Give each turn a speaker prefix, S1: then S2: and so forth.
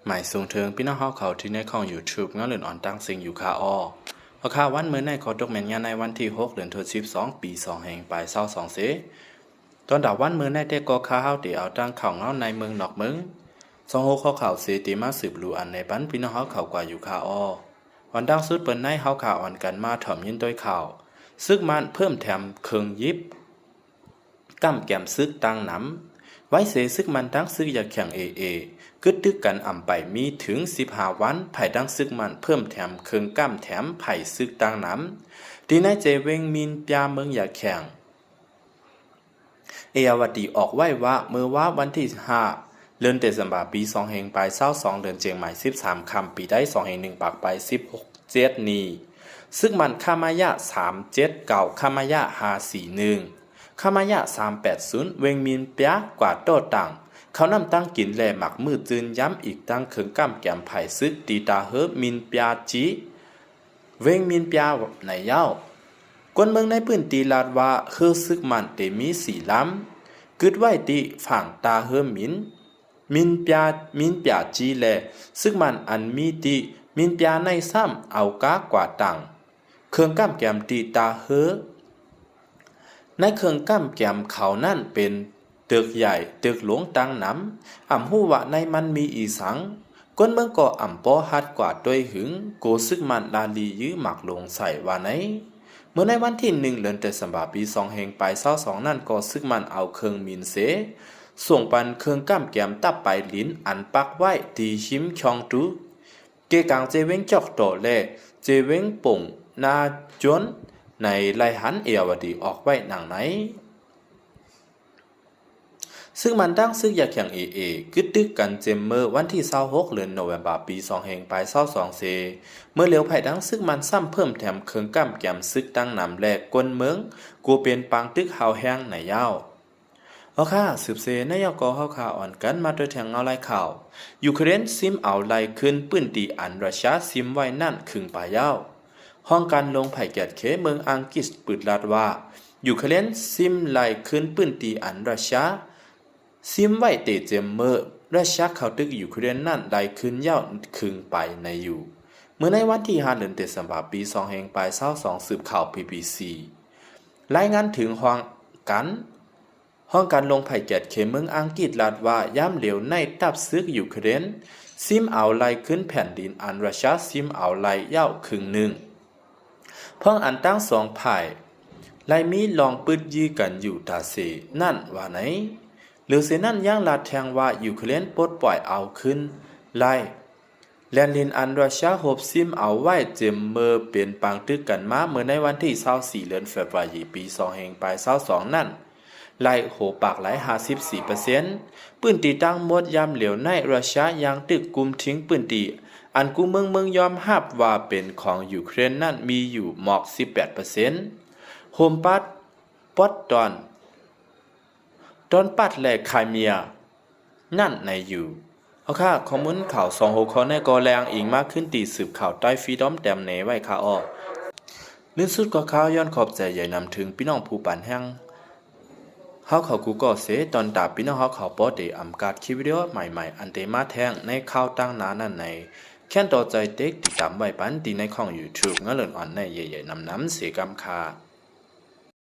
S1: หมายสูงเทิงพี่น้องเฮาเขาที่ในของ YouTube งานเลื่อนอ่อนตั้งสิ่งอยู่คาออเพราะค่าวันมื้อในขอตกแม่นงานในวันที่6เดือนธันวาคมปี2แห่งปลาย22เสตอนดาววันมื้อในแต่ก็ค่าเฮาที่เอาตั้งเข้าเงาในเมืองนอกเมือง26ข้อข่าวเสติมาสืบรู้อันในปันพี่น้องเฮาเขากว่าอยู่คาออวันดังสุดเปิ้นในเฮาข่าวอ่อนกันมาถ่อมยินด้วยข่าวซึกมันเพิ่มแถมเครื่องยิบก้ำแก้มซึกตั้งน้ำไว้เสซึกมันตั้งซึกอยากแข่งกึดตึกกันอ่ำไปมีถึง15วันไผ่ดังซึกมันเพิ่มแถมเครื่องก้ำแถมไผ่ซึกตั้งน้ำดีนายเจเวงมินปยาเมืองอยากแข่งเอยวดีออกไว้ว่าเมื่อว่าวันที่5เดือนเดซำบาปี2แห่งปลาย22เดือนเจียงใหม่13ค่ำปีได้2แห่ง1ปากไป16เจ็ดนี้ซึกมันคามายะ379คามายะ541คามายะ380เวงมินปยากว่าโตตังเขานำตั้งกินแลหมักมือจืนย้ำอีกตั้งเขิงก้ำแก้มไผ่ซึกตีตาเฮิบมินปยาจีเวงมินปยาในเย้ากวนเมืองในพื้นตีลาดว่าเฮือซึกมันเตมี4ล้ำกึดไว้ตีฝั่งตาเฮิบมินปยาจีแลซึกมันอันมีตีมินปยาในซ้ำเอากากว่าตังเขิงก้ำแก้มตีตาเฮิบในเขิงก้ำแก้มเขานั่นเป็นตึกใหญ่ตึกหลวงตังน้ำอ่ำหู้ว่าในมันมีอีสังก้นเมืองก็อ่ำปอฮัดกว่าด้วยหึงโกซึกมันลาลียื้อหมักลงใส่ว่าไหนเมื่อในวันที่1เดือนเดซำบาปี2แห่งปลาย22นั่นก็ซึกมันเอาเครื่องมินเสส่งปันเครื่องก้ำแก้มตับไปลิ้นอันปักไว้ตีชิมชองตุเกกังเจเวงจอกโตแลเจเวงป่งนาจนในไลหันเอวดีออกไว้หนังไหนซึ่งมันตั้งซึกอยากแข่งกึดตึกกันเจมเมอร์วันที่26เดือนโนเวมบาปี2แห่งปลาย22เซเมื่อเหลียวไผ่ดังซึกมันซ้ำเพิ่มแถมเครื่องก้ำแก้มซึกตั้งนำแลกกวนเมืองกูเป็นปางตึกเฮาแห้งในยาวเอาค่ะสืบเสในยกอเฮาข่าวอ่อนกันมาโดยแทงเงาไล่ข่าวยูเครนซิมเอาไล่ขึ้นปื้นตีอันรัสเซียซิมไว้นั่นครึ่งปลายยาวห้องการลงไผ่แกดเคเมืองอังกฤษปืดลาดว่ายูเครนซิมไล่ขึ้นปื้นตีอันรัสเซียซิมไว้เตเจมเมอร์และชักเขาตึกอยู่เครนนั่นได้ขึ้นยาวคึงไปในอยู่เมื่อในวันที่5เดือนเดซำบาปี2แห่งปลาย22สืบข่าว BBC รายงานถึงห้องการลงไผ่แกดเขมเมืองอังกฤษลาดว่าย่ำเหลวในตับซึกอยู่เครนซิมเอาไล่ขึ้นแผ่นดินอันรัสเซียซิมเอาไล่ยาวครึ่งหนึ่งพ้องอันตั้ง2ฝ่ายไล่มีลองปืดยื้อกันอยู่ตาเสนั่นว่าไหนหรือเสนั่นย่างลาดแทงว่ายูเครนปลดปล่อยเอาขึ้นไล่แลนลินอันรัสเซียหบซิมเอาไว้เจมเมอร์เป็นปางตึกกันมาเมื่อในวันที่24เดือนเฟบรุายปี2แห่งปลาย22นั่นไล่โหปากไหล 54% ปืนตีตั้งหมดยามเหลียวในรัสเซียยังตึกกุมทิ้งปืนตีอันกูเมืองยอมรับว่าเป็นของยูเครนนั่นมีอยู่หมอก 18% โฮมปัดปอดตอนปัดและไครเมียนั่นในอยู่เอาค่ะคอมเมนต์ข่าว2 6ข้อในกอแรงอิงมากขึ้นตีสืบข่าวใต้ฟรีดอมแต้มเนไว้ค่ะอ้อลื่นสุดก็ข่าวย้อนขอบใจใหญ่นำถึงพี่น้องผู้ปั่นแห้งเฮาเขากูก็เสตอนตาพี่น้องเฮาเขาปอเตอำการคลิปวิดีโอใหม่ๆอันเตมาแทงในข่าวตั้งนานั่นในแค่นต่อใจเด็กติดตามไว้ปันตีในของ YouTube งั้นเลินอ่อนในใหญ่ๆนำเสกำคา